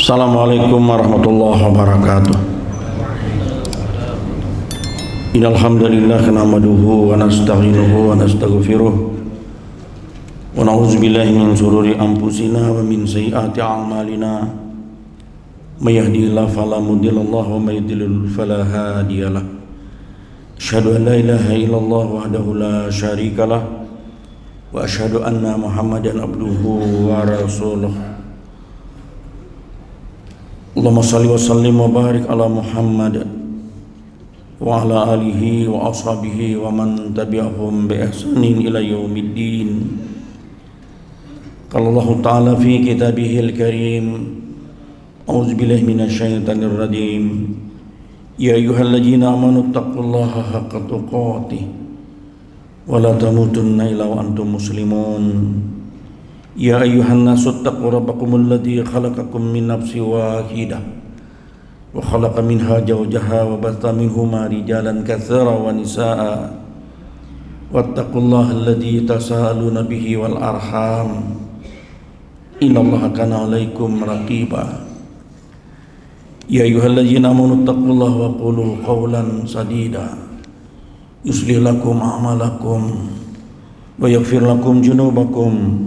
Assalamualaikum warahmatullahi wabarakatuh. Innal hamdalillah nahmaduhu wa nasta'inuhu wa nastaghfiruh wa na'udzu billahi min shururi anfusina wa min sayyiati a'malina. May yahdihillahu fala mudilla lahu wa may yudlil fala hadiyalah. Asyhadu an la ilaha illallah wahdahu la syarikalah wa asyhadu anna Muhammadan abduhu wa rasuluh. Allahumma salli wa sallim wa barik ala Muhammad wa ala alihi wa ashabihi wa man tabi'ahum bi ihsanin ila yaumiddin. Qala Allah Ta'ala fi kitabihil karim, a'udzu billahi minasy syaithanir rajim. Ya ayyuhalladzina amanu taqullaha haqqa tuqatih wa la tamutunna illa wa antum muslimun. Ya ayyuhan nasu taqu rabbakumul ladzi khalaqakum min nafsin wahidah wa khalaqa minha zawjaha wa batha minhuma rijalan katsiran wa nisaa'a wattaqullaha alladzi tasaaluna bihi wal arham innallaha kana 'alaikum raqiba. Ya ayyuhalladzina amanu taqullaha wa qulu qawlan sadida yuslih lakum a'malakum wa yaghfir lakum dzunubakum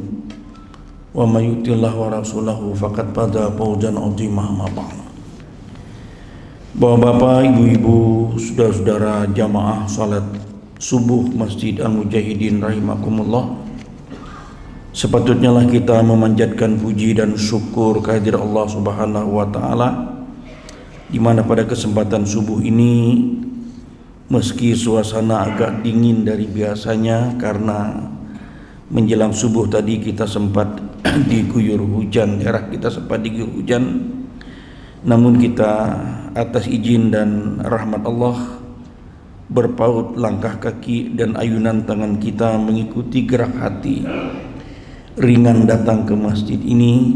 wa may yuti'illah wa rasulahu faqad faza fawzan 'azima. Bapak-bapak, ibu-ibu, saudara-saudara jamaah salat subuh Masjid Al-Mujahidin rahimakumullah, sepatutnya lah kita memanjatkan puji dan syukur kehadirat Allah Subhanahu wa taala, di mana pada kesempatan subuh ini meski suasana agak dingin dari biasanya karena menjelang subuh tadi kita sempat diguyur hujan, daerah kita sempat diguyur hujan, namun kita atas izin dan rahmat Allah berpaut langkah kaki dan ayunan tangan kita mengikuti gerak hati ringan datang ke masjid ini,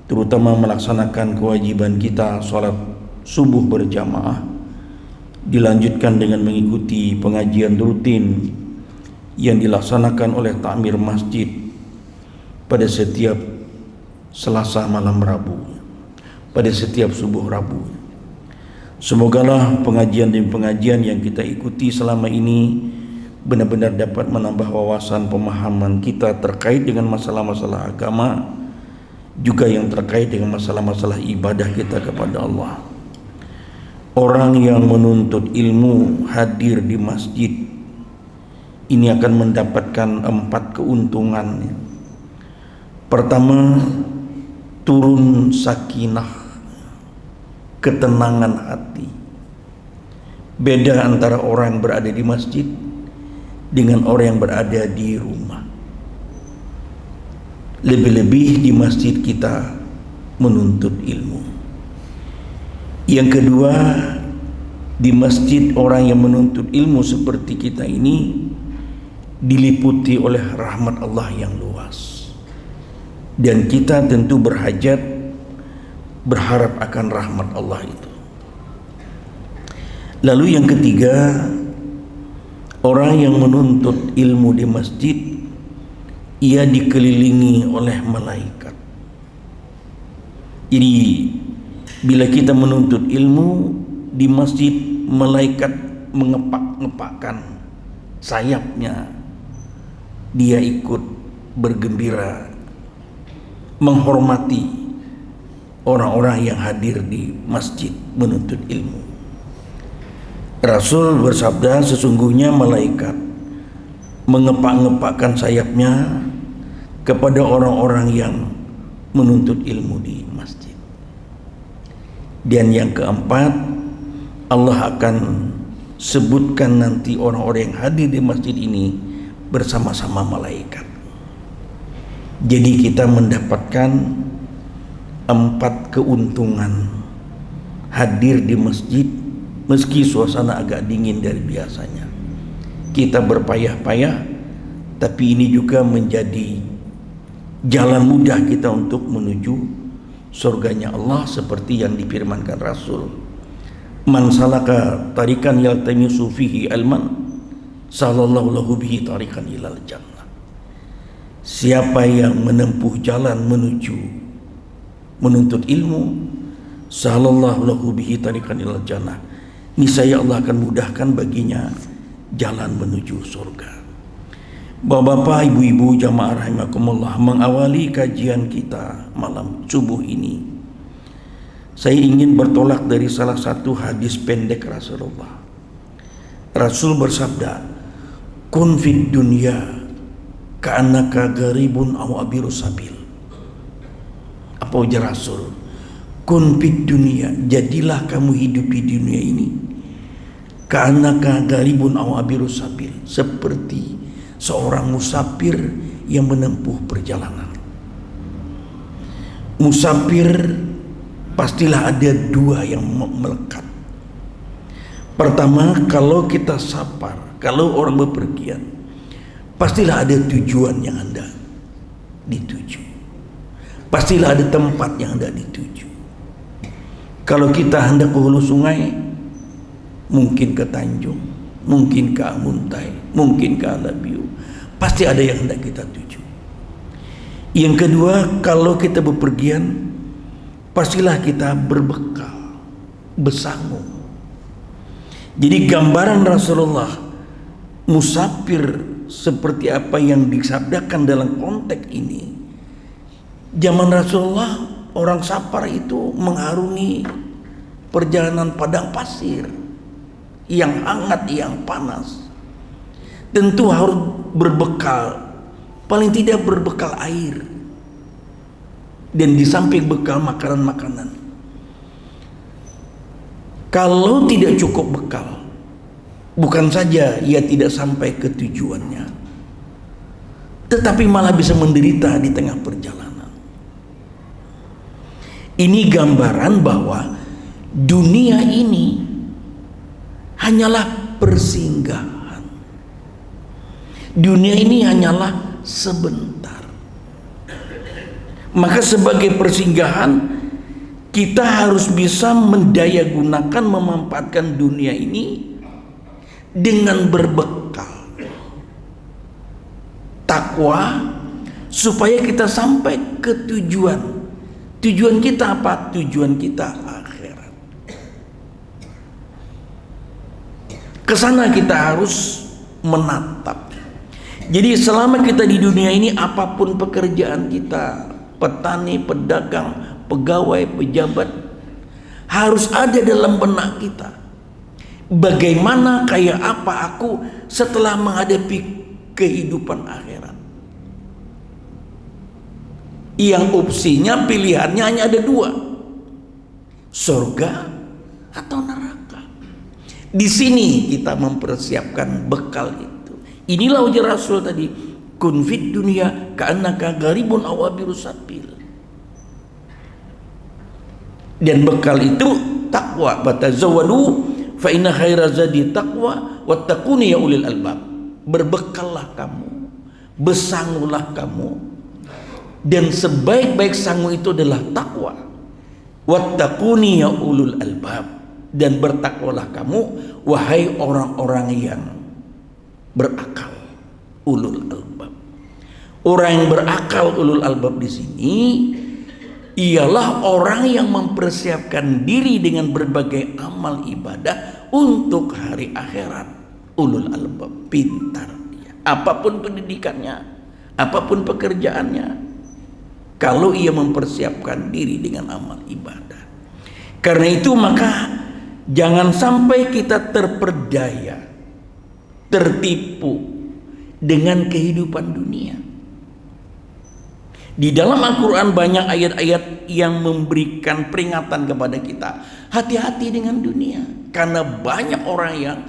terutama melaksanakan kewajiban kita sholat subuh berjamaah, dilanjutkan dengan mengikuti pengajian rutin yang dilaksanakan oleh takmir masjid pada setiap Selasa malam Rabu, pada setiap subuh Rabu. Semogalah pengajian dan pengajian yang kita ikuti selama ini benar-benar dapat menambah wawasan pemahaman kita terkait dengan masalah-masalah agama, juga yang terkait dengan masalah-masalah ibadah kita kepada Allah. Orang yang menuntut ilmu hadir di masjid ini akan mendapatkan 4 keuntungan. Pertama, turun sakinah, ketenangan hati. Beda antara orang yang berada di masjid dengan orang yang berada di rumah. Lebih-lebih di masjid kita menuntut ilmu. Yang kedua, di masjid orang yang menuntut ilmu seperti kita ini diliputi oleh rahmat Allah yang luas, dan kita tentu berhajat berharap akan rahmat Allah itu. Lalu yang ketiga, orang yang menuntut ilmu di masjid, ia dikelilingi oleh malaikat. Jadi bila kita menuntut ilmu di masjid, malaikat mengepak-ngepakkan sayapnya, dia ikut bergembira menghormati orang-orang yang hadir di masjid menuntut ilmu. Rasul bersabda, sesungguhnya malaikat mengepak-ngepakkan sayapnya kepada orang-orang yang menuntut ilmu di masjid. Dan yang keempat, Allah akan sebutkan nanti orang-orang yang hadir di masjid ini bersama-sama malaikat. Jadi kita mendapatkan 4 keuntungan hadir di masjid meski suasana agak dingin dari biasanya. Kita berpayah-payah, tapi ini juga menjadi jalan mudah kita untuk menuju surganya Allah, seperti yang difirmankan Rasul, man salaka tarikan yaltamisu fihi ilman sallallahu lahu bihi tarikan ilal jannah. Siapa yang menempuh jalan menuju menuntut ilmu, sahalallahu lahu bihi tariqan ilal jannah. Niscaya Allah akan mudahkan baginya jalan menuju surga. Bapak-bapak, ibu-ibu, jamaah rahimakumullah, mengawali kajian kita malam subuh ini, saya ingin bertolak dari salah satu hadis pendek Rasulullah. Rasul bersabda, "Kun fid dunya ka'annaka gharibun aw abiru sabil." Apa ujar Rasul? Kun fid dunya, jadilah kamu hidup di dunia ini ka'annaka gharibun aw abiru sabil, seperti seorang musafir yang menempuh perjalanan. Musafir pastilah ada dua yang melekat. Pertama, kalau kita safar, kalau orang bepergian, pastilah ada tujuan yang Anda dituju. Pastilah ada tempat yang Anda dituju. Kalau kita hendak ke hulu sungai, mungkin ke Tanjung, mungkin ke Amuntai, mungkin ke Alabiu, pasti ada yang hendak kita tuju. Yang kedua, kalau kita bepergian, pastilah kita berbekal, bersanggung. Jadi gambaran Rasulullah musafir seperti apa yang disabdakan dalam konteks ini. Zaman Rasulullah orang safar itu mengarungi perjalanan padang pasir yang hangat, yang panas. Tentu harus berbekal, paling tidak berbekal air, dan di samping bekal makanan-makanan. Kalau tidak cukup bekal, bukan saja ia tidak sampai ke tujuannya, tetapi malah bisa menderita di tengah perjalanan. Ini gambaran bahwa dunia ini hanyalah persinggahan. Dunia ini hanyalah sebentar. Maka sebagai persinggahan, kita harus bisa mendayagunakan, memanfaatkan dunia ini dengan berbekal takwa supaya kita sampai ke tujuan. Tujuan kita apa? Tujuan kita akhirat. Kesana kita harus menatap. Jadi selama kita di dunia ini, apapun pekerjaan kita, petani, pedagang, pegawai, pejabat, harus ada dalam benak kita, bagaimana, kayak apa aku setelah menghadapi kehidupan akhirat. Yang opsinya, pilihannya hanya ada dua, surga atau neraka. Di sini kita mempersiapkan bekal itu. Inilah ujar Rasul tadi, kun fid dunya ka'annaka gharibun aw abiru sabil. Dan bekal itu takwa. Batazawwadu fa inna khaira zadi taqwa wattaquni ya ulil albab. Berbekallah kamu, bersangulah kamu, dan sebaik-baik sangu itu adalah takwa. Wattaquni ya ulul albab, dan bertakwalah kamu wahai orang-orang yang berakal, ulul albab. Orang yang berakal, ulul albab di sini ialah orang yang mempersiapkan diri dengan berbagai amal ibadah untuk hari akhirat. Ulul albab, pintar dia. Apapun pendidikannya, apapun pekerjaannya, kalau ia mempersiapkan diri dengan amal ibadah. Karena itu maka jangan sampai kita terperdaya, tertipu dengan kehidupan dunia. Di dalam Al-Quran banyak ayat-ayat yang memberikan peringatan kepada kita, hati-hati dengan dunia, karena banyak orang yang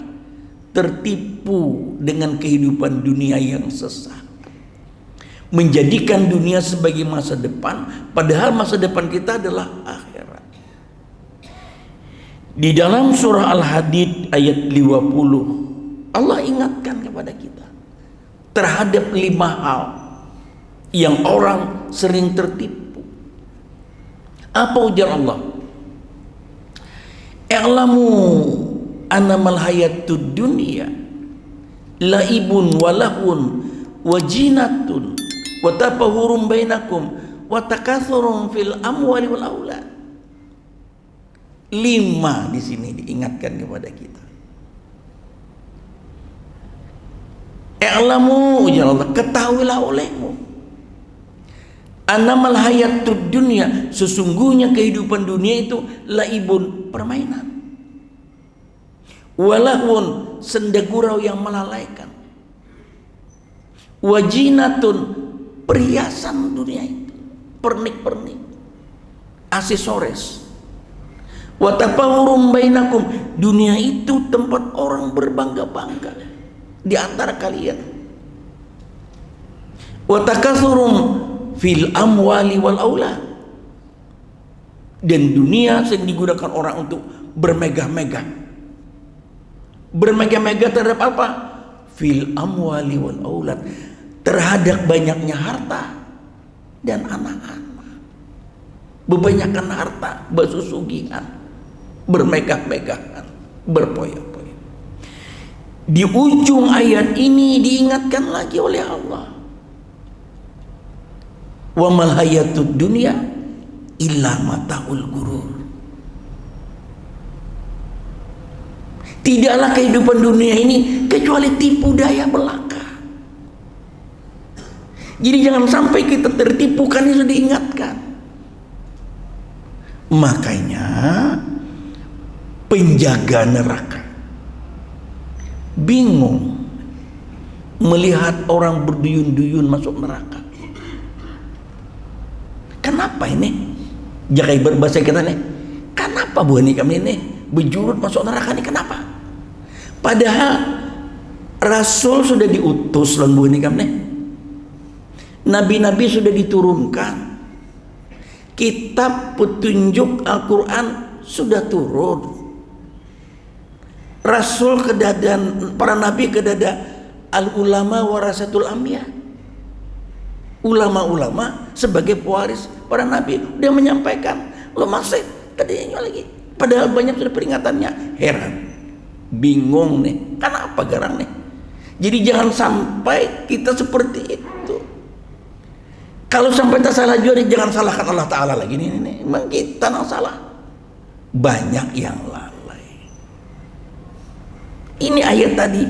tertipu dengan kehidupan dunia yang sesat, menjadikan dunia sebagai masa depan, padahal masa depan kita adalah akhirat. Di dalam surah Al-Hadid ayat 50, Allah ingatkan kepada kita terhadap 5 hal yang orang sering tertipu. Apa ujar Allah? I'lamu annamal hayatud dunya laibun walahun wajinatun wa tafahurum bainakum wa takatsurun fil amwali wal aulad. 5 di sini diingatkan kepada kita. I'lamu, ya Allah, ketahuilah olehmu, annamal hayatud dunya, sesungguhnya kehidupan dunia itu laibun, permainan, walahun, senda gurau yang melalaikan, wajinatun, perhiasan dunia itu, pernik-pernik, aksesoris, watafawurum bainakum, dunia itu tempat orang berbangga-bangga di antara kalian, watakatsurum fil amwali wal aulad, dan dunia sering digunakan orang untuk bermegah-megah. Bermegah-megah terhadap apa? Fil amwali wal aulad, terhadap banyaknya harta dan anak-anak. Bebanyakan harta, bersusugihan, bermegah-megahan, berpoya-poya. Di ujung ayat ini diingatkan lagi oleh Allah, wa mal hayatud dunya illa mataul gurur. Tidaklah kehidupan dunia ini kecuali tipu daya belaka. Jadi jangan sampai kita tertipu, kan itu diingatkan. Makanya penjaga neraka bingung melihat orang berduyun-duyun masuk neraka. Kenapa ini? Jakai berbahasa kita nih, kenapa bu ini kami ini berjurut masuk neraka nih, kenapa? Padahal Rasul sudah diutus lan bu ini kami, nabi-nabi sudah diturunkan, kitab petunjuk Al-Quran sudah turun, Rasul ke dada para nabi, ke dada al-ulama warasatul anbiya, ulama-ulama sebagai pewaris para nabi. Dia menyampaikan, lo masih tadinya lagi, padahal banyak sudah peringatannya. Heran, bingung nih, kenapa garang nih? Jadi jangan sampai kita seperti itu. Kalau sampai tak salah juga, jangan salahkan Allah Ta'ala lagi nih. Memang kita yang salah, banyak yang lalai. Ini ayat tadi.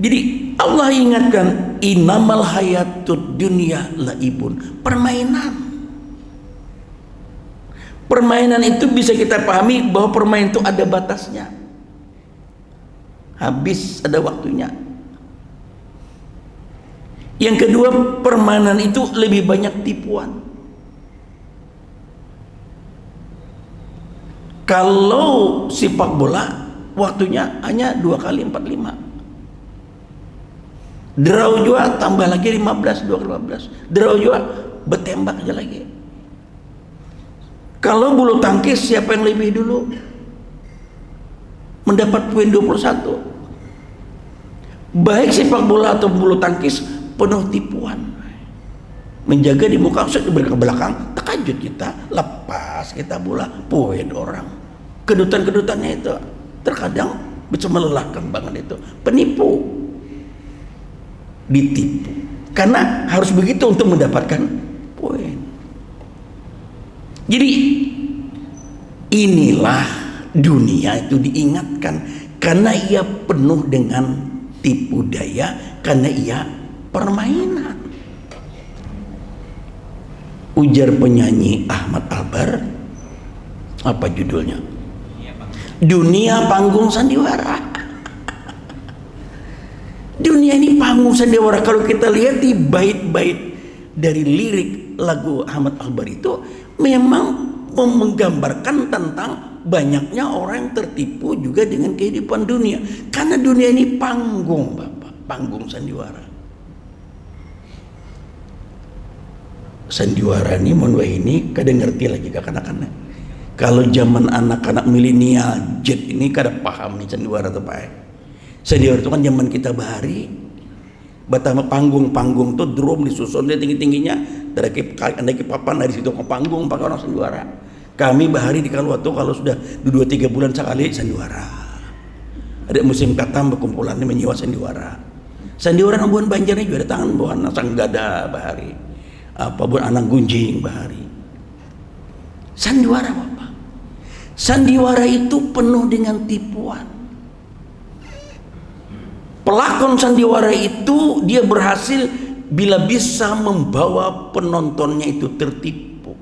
Jadi Allah ingatkan, innamal hayatud dunya laibun, permainan. Permainan itu bisa kita pahami bahwa permainan itu ada batasnya, habis ada waktunya. Yang kedua, permainan itu lebih banyak tipuan. Kalau sepak bola waktunya hanya 2 kali 45, draw juga tambah lagi 15, 2 kali 15, draw juga bertembak aja lagi. Kalau bulu tangkis, siapa yang lebih dulu mendapat poin 21. Baik sepak bola atau bulu tangkis, penuh tipuan. Menjaga di muka, di belakang, terkejut kita, lepas kita bola, poin orang. Kedutan-kedutannya itu terkadang bisa melelahkan banget itu. Penipu, ditipu, karena harus begitu untuk mendapatkan poin. Jadi inilah dunia itu diingatkan, karena ia penuh dengan tipu daya, karena ia permainan. Ujar penyanyi Ahmad Albar, apa judulnya? Dunia panggung sandiwara. Dunia ini panggung sandiwara. Kalau kita lihat di bait-bait dari lirik lagu Ahmad Albar itu, memang menggambarkan tentang banyaknya orang yang tertipu juga dengan kehidupan dunia. Karena dunia ini panggung, Bapak, panggung sandiwara. Sandiwara ini, mohon ini kadang ngerti lagi kanak-kanak. Kalau zaman anak-anak milenial jet ini kada paham nih sandiwara itu Pak. Sandiwara itu kan zaman kita bahari. Batama panggung-panggung tuh drum disusun dia tinggi-tingginya. Ada papan dari situ ke panggung pakai orang sandiwara. Kami bahari di Kalwato kalau sudah 2-3 bulan sekali sandiwara. Ada musim katam berkumpulan menyewa sandiwara. Sandiwara Ambuan Banjarnya juga ada tangan bawa nasang gada bahari. Apa anak gunjing bahari. Sandiwara Bapak. Sandiwara itu penuh dengan tipuan. Pelakon sandiwara itu dia berhasil bila bisa membawa penontonnya itu tertipu.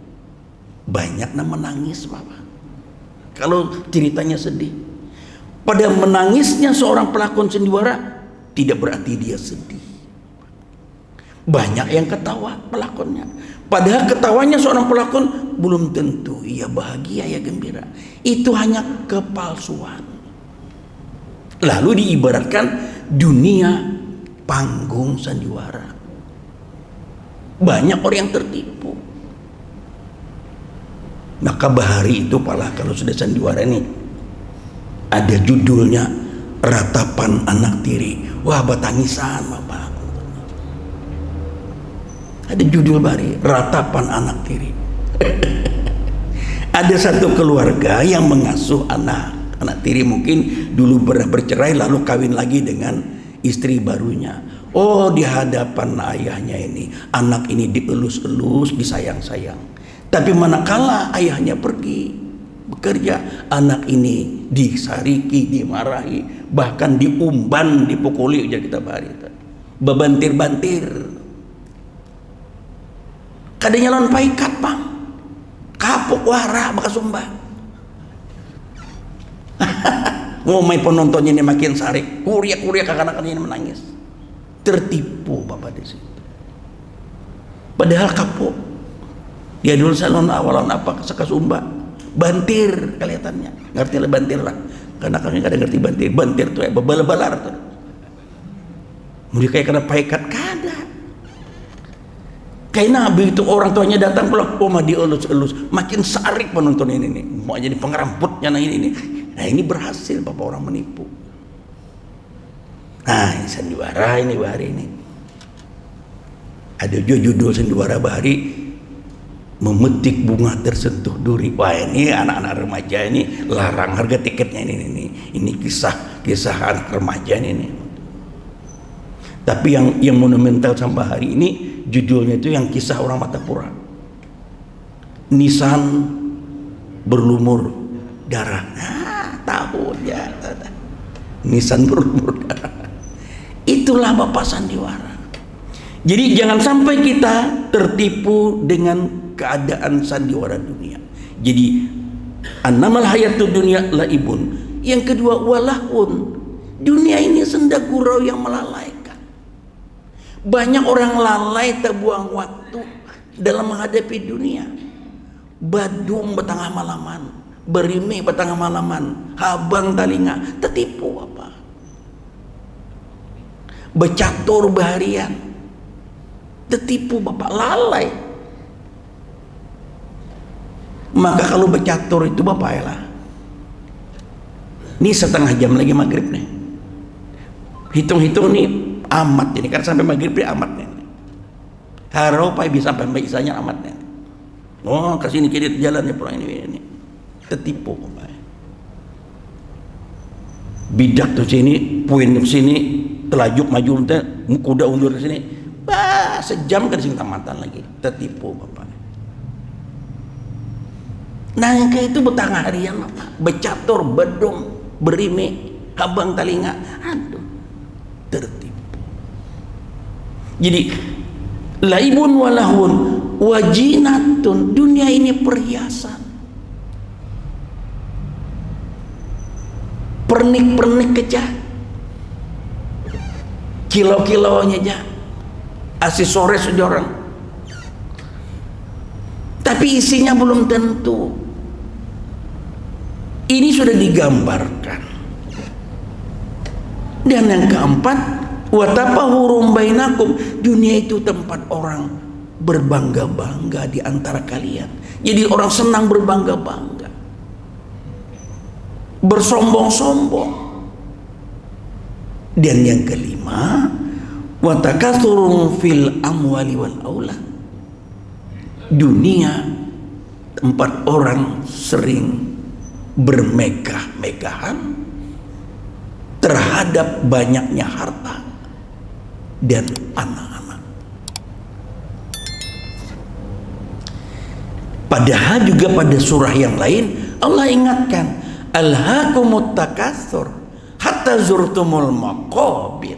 Banyak yang menangis Bapak. Kalau ceritanya sedih. Pada menangisnya seorang pelakon sandiwara tidak berarti dia sedih. Banyak yang ketawa pelakonnya. Padahal ketawanya seorang pelakon belum tentu ia bahagia, ia gembira. Itu hanya kepalsuan. Lalu diibaratkan dunia panggung sandiwara. Banyak orang yang tertipu. Maka bahari itu pala kalau sudah sandiwara ini ada judulnya Ratapan Anak Tiri. Wah, batangisan Bapak. Ada judul bahari Ratapan Anak Tiri. Ada satu keluarga yang mengasuh anak tiri, mungkin dulu pernah bercerai lalu kawin lagi dengan istri barunya. Oh, di hadapan ayahnya ini anak ini dielus-elus, disayang-sayang. Tapi manakala ayahnya pergi bekerja, anak ini disariki, dimarahi, bahkan diumban, dipukuli. Ujar kita bahari bebantir-bantir. Kadanya lawan paikat Bang, kapok wara baka sumba. Mau main penontonnya ini makin sarik, kuria-kuria kakak-kakak ini menangis, tertipu Bapak di situ. Padahal kapok. Dia dulu salon awalan apa sakasumba, bantir kelihatannya, ngerti lah bantir lah, karena kami kadang ngerti bantir. Bantir tuh ya bebal-balar tuh. Mereka kayak kena paikat kada. Kayak Nabi itu orang tuanya datang pulang, oh mah dielus-elus, makin sarik penonton ini nih, mau jadi pengeramputnya nah ini nih. Nah ini berhasil Bapak orang menipu. Nah ini sandiwara ini bahari ini. Ada juga judul sandiwara bahari, memetik bunga tersentuh duri. Wah ini anak-anak remaja ini larang harga tiketnya ini kisah anak remaja ini. Tapi yang monumental sampai hari ini judulnya itu yang kisah orang Matapura. Nisan berlumur darah. Nah, tahu ya. Nisan berlumur darah. Itulah Bapak sandiwara. Jadi jangan sampai kita tertipu dengan keadaan sandiwara dunia. Jadi annamal hayatud dunya laibun. Yang kedua walahun. Dunia ini senda gurau yang melalaikan. Banyak orang lalai terbuang waktu dalam menghadapi dunia. Badung betengah malaman, berime betengah malaman, habang talinga, tertipu apa? Becatur baharian, tertipu Bapak, lalai. Maka kalau becatur itu Bapak ya lah. Ini setengah jam lagi maghrib nih. Hitung-hitung nih amat ini kan sampai maghrib nih amat nih. Haropai bisa sampai isanya amat nih. Oh kesini kiri jalannya pulang ini. Tertipu Bapak. Bidak tuh sini, puin ke sini, telajuk maju teh, kuda undur ke sini. Bah, sejam ke sini tamatan lagi. Tertipu Bapak. Nah yang kayak itu betangah harian Bapak. Becatur, bedung, berime, habang talinga. Aduh, tertipu. Jadi laibun walahun wajinatun, dunia ini perhiasan, pernik-pernik keja, kilo-kilonya aja, aksesoris orang, tapi isinya belum tentu. Ini sudah digambarkan. Dan yang keempat, watafahurum bainakum, dunia itu tempat orang berbangga-bangga di antara kalian. Jadi orang senang berbangga-bangga, bersombong-sombong. Dan yang kelima, watakatsurun fil amwali wal aulad, dunia tempat orang sering bermegah-megahan terhadap banyaknya harta dan anak-anak. Padahal juga pada surah yang lain Allah ingatkan, alhaakumut takatsur hatta zurtumul maqabir.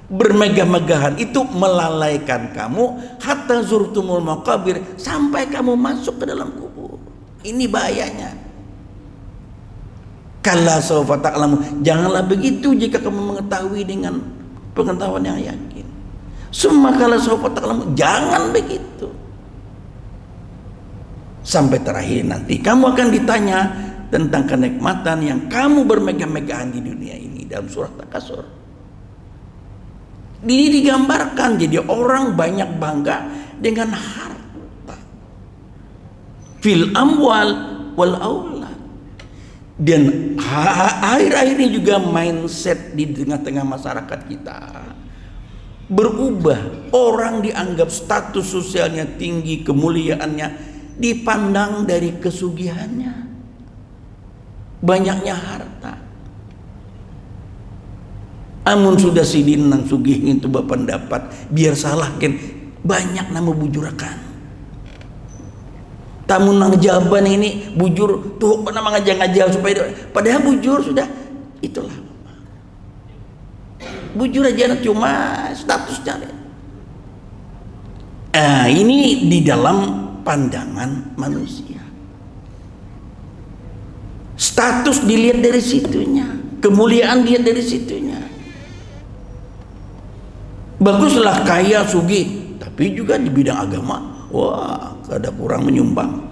Bermegah-megahan itu melalaikan kamu hatta zurtumul maqabir, sampai kamu masuk ke dalam kubur. Ini bahayanya. Kalla sawfa ta'lamu, janganlah begitu jika kamu mengetahui dengan pengetahuan yang yakin. Summa kalla sawfa ta'lamu, jangan begitu. Sampai terakhir nanti kamu akan ditanya tentang kenikmatan yang kamu bermegah-megahan di dunia ini dalam surah Takasur. Ini digambarkan jadi orang banyak bangga dengan harta, fil amwal wal aulad. Dan akhir-akhir ini juga mindset di tengah-tengah masyarakat kita berubah. Orang dianggap status sosialnya tinggi, kemuliaannya dipandang dari kesugihannya, banyaknya harta. Amun sudah sidin nang sugih itu berpendapat biar salah kan banyak nama bujurakan. Tamun nang jaban ini bujur tuh nama ngajal-ngajal supaya padahal bujur sudah itulah. Bujur aja cuma statusnya. Ini di dalam pandangan manusia. Status dilihat dari situnya, kemuliaan dilihat dari situnya. Baguslah kaya sugih, tapi juga di bidang agama, wah, ada kurang menyumbang.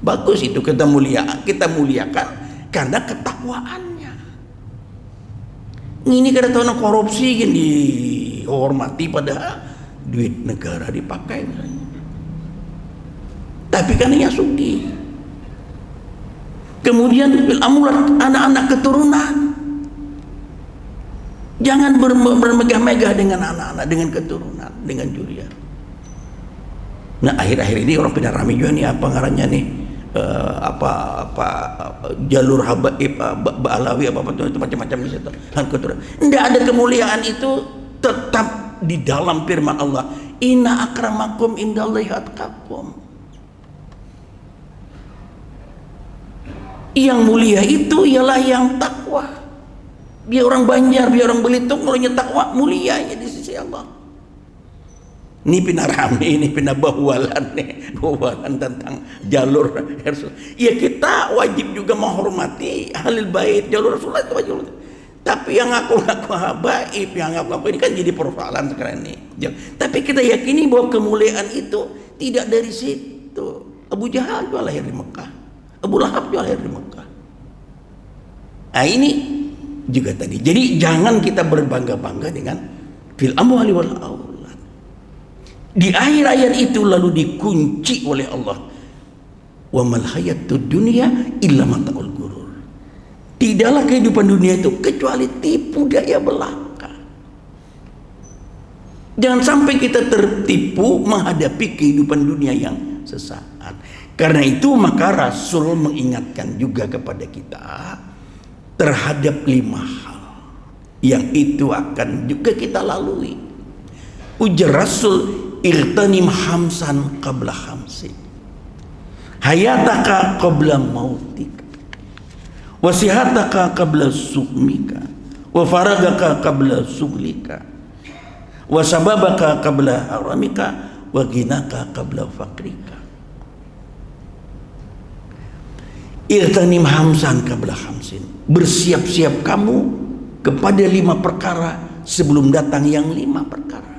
Bagus itu kita muliakan karena ketakwaannya. Ini kada tahu korupsi yang dihormati padahal duit negara dipakai misalnya. Tapi kan yang sugih. Kemudian amulat anak-anak keturunan. Jangan bermegah-megah dengan anak-anak, dengan keturunan, dengan jurian. Nah akhir-akhir ini orang pindah rame juga nih apa ngarannya nih jalur habaib ba'alawi apa itu macam-macam di situ. Tidak ada kemuliaan itu tetap di dalam firman Allah. Inna akramakum indallahi atqakum. Yang mulia itu ialah yang takwa. Biar orang Banjar, biar orang Belitung, kalau takwa mulianya di sisi Allah. Ini pindah rame, ini pindah bahualan nih, bahualan tentang jalur Rasul. Ya kita wajib juga menghormati ahlul bait, jalur Rasulullah itu wajib. Tapi yang ngaku-ngaku habaib, yang ngaku-ngaku ini kan jadi persoalan sekarang ini. Tapi kita yakini bahwa kemuliaan itu tidak dari situ. Abu Jahal juga lahir di Mekah. Abu Lahab juga lahir di Mekah. Nah ini juga tadi. Jadi jangan kita berbangga-bangga dengan fil amwali wal aulad. Di akhir ayat itu lalu dikunci oleh Allah. Wa mal hayatud dunya illa mata'ul ghurur. Tidaklah kehidupan dunia itu kecuali tipu daya belaka. Jangan sampai kita tertipu menghadapi kehidupan dunia yang sesaat. Karena itu maka Rasul mengingatkan juga kepada kita terhadap 5 hal yang itu akan juga kita lalui. Ujar Rasul, irtanim hamsan qabla hamsin, hayataka qabla mautika, wasihataka qabla sukmika, wa faragaka qabla suglika, wa sababaka qabla haramika, wa ginaka qabla fakrika. Irtanim hamsan qabla hamsin, bersiap-siap kamu kepada 5 perkara sebelum datang yang 5 perkara.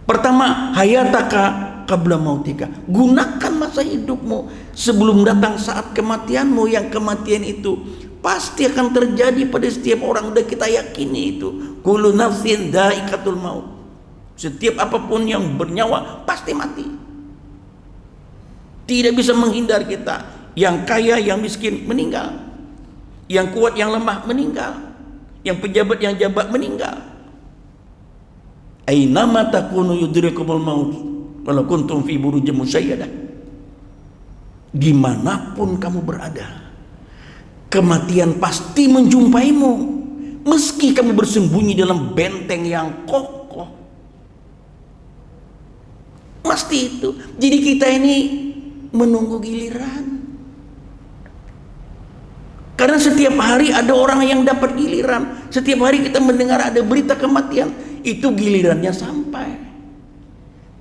Pertama, hayataka qabla mautika, gunakan masa hidupmu sebelum datang saat kematianmu. Yang kematian itu pasti akan terjadi pada setiap orang, udah kita yakini itu. Kullu nafsin dha'iqatul maut, setiap apapun yang bernyawa pasti mati. Tidak bisa menghindar kita. Yang kaya, yang miskin meninggal. Yang kuat, yang lemah meninggal. Yang pejabat, yang jabat meninggal. Ainama takunu yudrikumul maut walau kuntum fi burujin musyayyadah. Dimanapun kamu berada, kematian pasti menjumpaimu, meski kamu bersembunyi dalam benteng yang kokoh. Mesti itu. Jadi kita ini menunggu giliran. Karena setiap hari ada orang yang dapat giliran. Setiap hari kita mendengar ada berita kematian. Itu gilirannya sampai.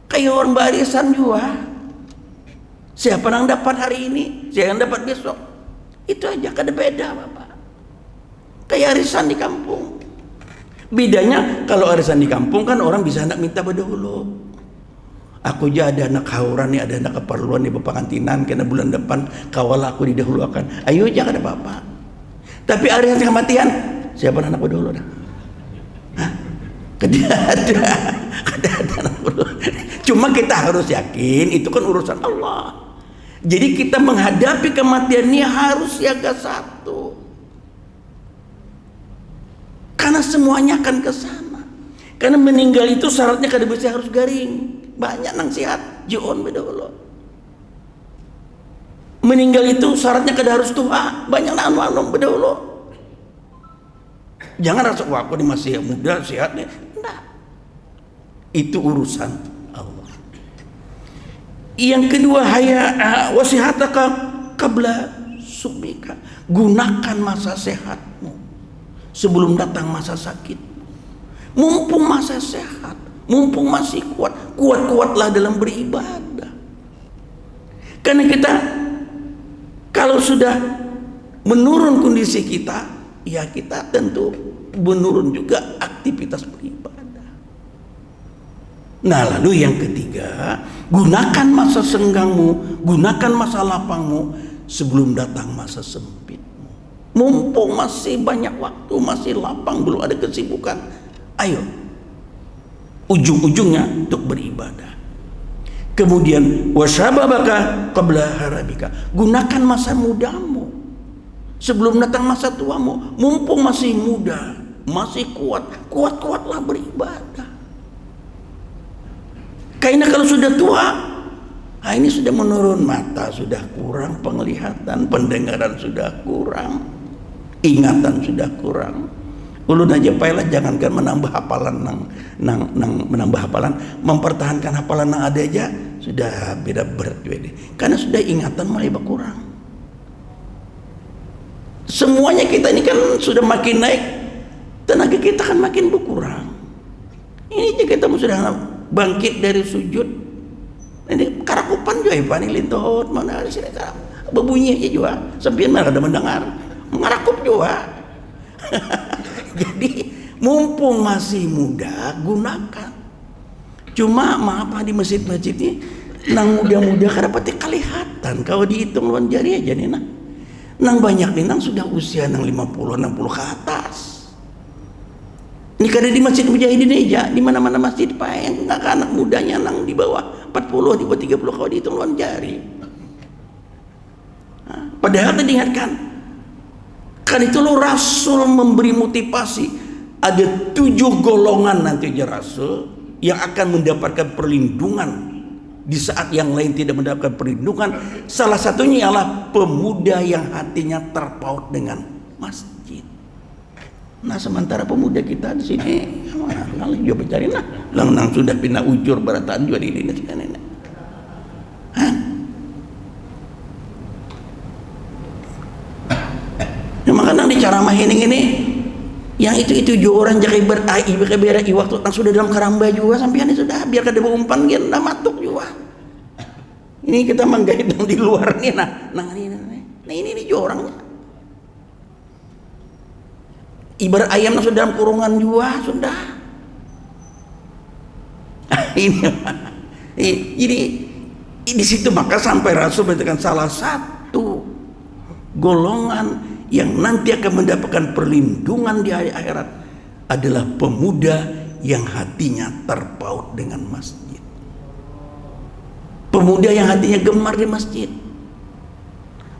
Kayak orang barisan juga. Siapa yang dapat hari ini, siapa yang dapat besok. Itu aja, kada beda Bapak. Kayak arisan di kampung. Bedanya kalau arisan di kampung kan orang bisa hendak minta berdahulu. Aku aja ada anak hauran nih, ada anak keperluan di Bapak kantinan, karena bulan depan kawal aku didahulukan. Ayo aja kada apa-apa. Tapi arisan kematian, siapa anak berdahulu dah? Hah? Kada ada anak berdahulu. Cuma kita harus yakin itu kan urusan Allah. Jadi kita menghadapi kematian ini harus siaga satu. Karena semuanya akan ke sana. Karena meninggal itu syaratnya kada bisa harus garing. Banyak nang sehat, jion beda Allah. Meninggal itu syaratnya kada harus tua, banyak nang anu beda Allah. Jangan rasa wah aku ini masih muda sehat nih. Enggak. Itu urusan Allah. Yang kedua, wasihataka qabla subika. Gunakan masa sehatmu sebelum datang masa sakit. Mumpung masa sehat, mumpung masih kuat, kuat-kuatlah dalam beribadah. Karena kita kalau sudah menurun kondisi kita, ya kita tentu menurun juga aktivitas beribadah. Nah, lalu yang ketiga, gunakan masa senggangmu, gunakan masa lapangmu sebelum datang masa sempitmu. Mumpung masih banyak waktu, masih lapang, belum ada kesibukan, ayo ujung-ujungnya untuk beribadah. Kemudian wasyababaka qabla harabika. Gunakan masa mudamu sebelum datang masa tuamu. Mumpung masih muda, masih kuat, kuat-kuatlah beribadah. Karena kalau sudah tua, ini sudah menurun, mata sudah kurang, penglihatan, pendengaran sudah kurang, ingatan sudah kurang. Ulun aja payah, jangankan menambah hafalan menambah hafalan, mempertahankan hafalan yang ada aja sudah beda berat juga. Karena sudah ingatan mulai berkurang. Semuanya kita ini kan sudah makin naik, tenaga kita kan makin berkurang. Ini aja kita sudah bangkit dari sujud. Ini karakupan juga Pak ini lintot mana ada sini karap. Berbunyi aja juga. Sampai mana ada mendengar. Mengarakup juga. Jadi mumpung masih muda gunakan. Cuma maaf di masjid-masjid ini nang muda-muda kada pati kelihatan. Kalau dihitung lawan jari aja nih nang banyak nih nang sudah usia nang 50 60 ke atas. Ini kada di masjid mujahidin aja, di mana-mana masjid Pak yang enggak anak mudanya nang di bawah 40, di bawah 30 kalau dihitung lawan jari. Padahal tadi ingatkan, kan itu lo Rasul memberi motivasi ada 7 golongan nanti aja Rasul yang akan mendapatkan perlindungan di saat yang lain tidak mendapatkan perlindungan. Salah satunya ialah pemuda yang hatinya terpaut dengan masjid. Nah sementara pemuda kita di sini kali juga mencari nang sudah pindah ujur barataan juga di ini nenek. Ya makanya di cara main ini yang itu juga orang jaga berai waktu nang sudah dalam karamba juga sampean sudah biar kada berumpan dia ndak matuk juga. Ini kita menggait yang di luar nih ini juga orangnya. Ibarat ayam yang sudah dalam kurungan juga sudah. Jadi di situ maka sampai Rasul mengatakan salah satu golongan yang nanti akan mendapatkan perlindungan di hari akhirat adalah pemuda yang hatinya terpaut dengan masjid. Pemuda yang hatinya gemar di masjid.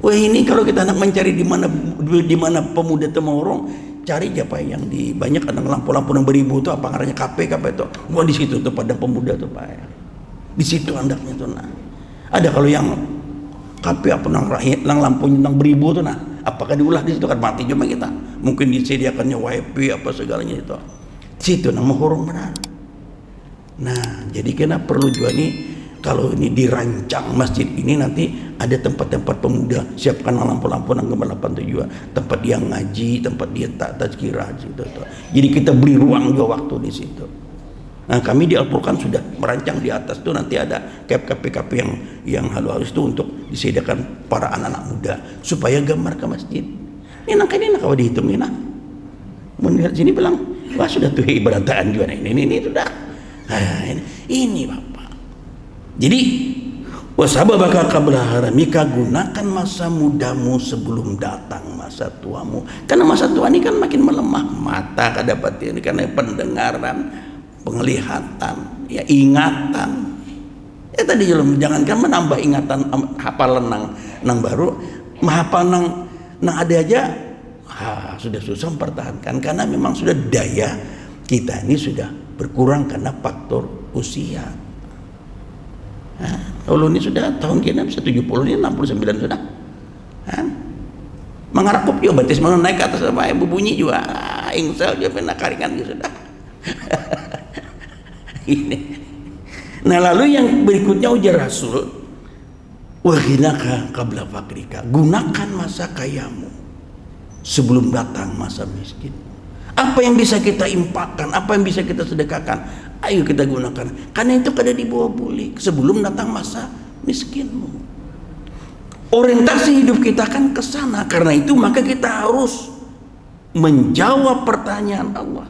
Wah ini kalau kita nak mencari di mana pemuda temorong, cari apa yang di banyak ada lampu-lampu yang beribu tuh apa ngarannya kafe itu. Wah di situ tuh pada pemuda tuh Pak. Di situ andaknya tuh Ada kalau yang kafe apa nang lampunya nang beribu tuh apakah diulah di situ kan mati cuma kita. Mungkin disediakannya wifi apa segalanya itu. Di situ nang menghorong benar. Nah, jadi kena perlu juga nih kalau ini dirancang masjid ini nanti ada tempat-tempat pemuda, siapkan lampu-lampu nomor 87, tempat dia ngaji, tempat dia tazkirah gitu. Jadi kita beri ruang juga waktu di situ. Nah, kami di Al-Furqan sudah merancang di atas tuh nanti ada kafe-kafe yang halus itu untuk disediakan para anak-anak muda supaya gambar ke masjid. Ini kalau dihitungin melihat sini bilang, wah sudah tuh ibarataan juga ini sudah. Nah, ini Bapak. Jadi wasababaka qabla haramika, gunakan masa mudamu sebelum datang masa tuamu. Karena masa tua ini kan makin melemah, mata dapat ini karena pendengaran, penglihatan, ya ingatan. Ya tadi jangankan menambah ingatan hafalan nang baru, menghafal nang ada aja sudah susah mempertahankan karena memang sudah daya kita ini sudah berkurang karena faktor usia. Kalau ini sudah tahun kita bisa 70, ini 69 sudah. Mengharap juga batis mau naik ke atas apa bunyi juga, insya juga pernah karingan gitu sudah. Ini. Nah lalu yang berikutnya ujar Rasul, waghinaka qabla fakrika, gunakan masa kayamu sebelum datang masa miskin. Apa yang bisa kita infakkan, apa yang bisa kita sedekahkan, ayo kita gunakan. Karena itu kada dibawa bulik sebelum datang masa miskinmu. Orientasi hidup kita kan ke sana. Karena itu maka kita harus menjawab pertanyaan Allah.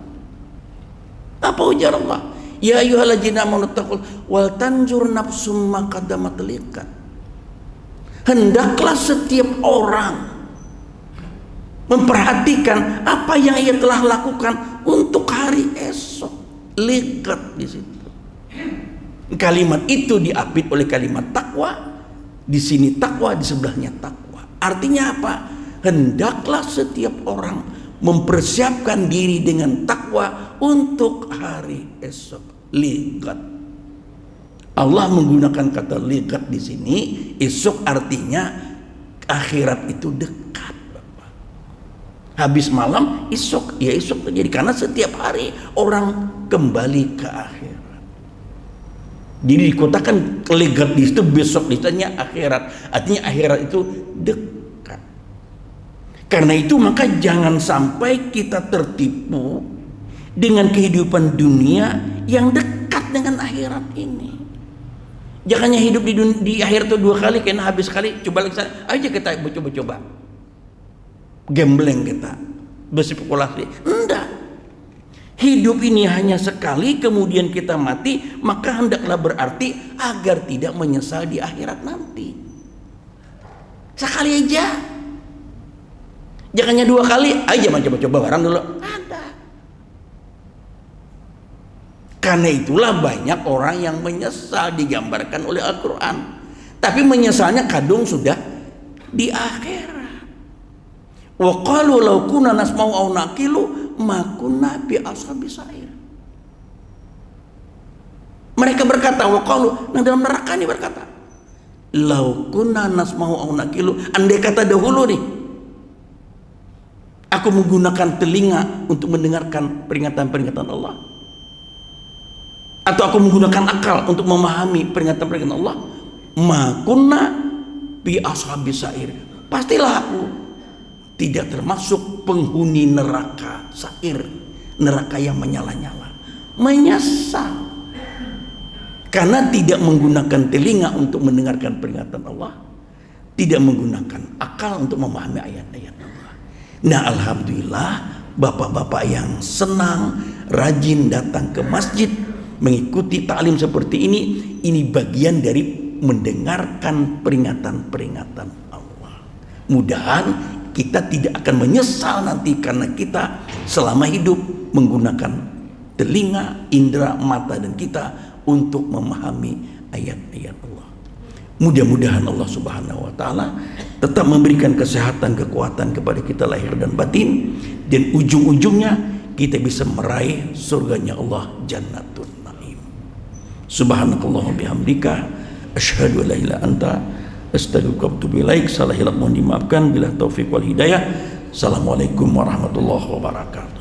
Apa ujar Allah? Ya ayyuhalladzina amanu taqul wal tanzur nafsum ma qaddamat liqad. Hendaklah setiap orang memperhatikan apa yang ia telah lakukan untuk hari esok. Liqad di situ. Kalimat itu diapit oleh kalimat takwa. Di sini takwa, di sebelahnya takwa. Artinya apa? Hendaklah setiap orang mempersiapkan diri dengan takwa untuk hari esok. Liqad. Allah menggunakan kata liqad di sini. Esok artinya akhirat itu dekat, Bapak. Habis malam esok, ya esok terjadi karena setiap hari orang kembali ke akhirat. Jadi dikotakan liqad di situ, besok ditanya akhirat. Artinya akhirat itu dekat. Karena itu maka jangan sampai kita tertipu dengan kehidupan dunia yang dekat dengan akhirat ini. Jangannya hidup di akhir itu 2 kali, karena habis sekali coba lagi aja kita coba-coba. Gambling kita, berspekulasi. Enggak. Hidup ini hanya sekali, kemudian kita mati, maka hendaklah berarti agar tidak menyesal di akhirat nanti. Sekali aja. Jangannya 2 kali, aja coba-coba barang dulu. Ada. Karena itulah banyak orang yang menyesal digambarkan oleh Al-Quran. Tapi menyesalnya kadung sudah di akhirat. Wa qalu law kunna nasma'u aw naqilu ma kunna bi ashabis sa'ir. Mereka berkata, wa qalu, nah dalam neraka ini berkata, law kunna nasma'u aw naqilu, andai kata dahulu nih aku menggunakan telinga untuk mendengarkan peringatan-peringatan Allah, atau aku menggunakan akal untuk memahami peringatan-peringatan Allah, makunna bi ashabis sa'ir, pastilah aku tidak termasuk penghuni neraka sa'ir, neraka yang menyala-nyala. Menyesal karena tidak menggunakan telinga untuk mendengarkan peringatan Allah, tidak menggunakan akal untuk memahami ayat-ayat Allah. Nah, alhamdulillah bapak-bapak yang senang rajin datang ke masjid mengikuti taklim seperti ini bagian dari mendengarkan peringatan-peringatan Allah. Mudahan kita tidak akan menyesal nanti karena kita selama hidup menggunakan telinga, indera, mata dan kita untuk memahami ayat-ayat Allah. Mudah-mudahan Allah Subhanahu wa taala tetap memberikan kesehatan, kekuatan kepada kita lahir dan batin, dan ujung-ujungnya kita bisa meraih surganya Allah, Jannatun Naim. Subhanakallahumma bihamdika asyhadu an la ilaha illa anta astaghfiruka wa atubu ilaik. Salah hilaf mohon dimaafkan, bila taufik wal hidayah. Assalamualaikum warahmatullahi wabarakatuh.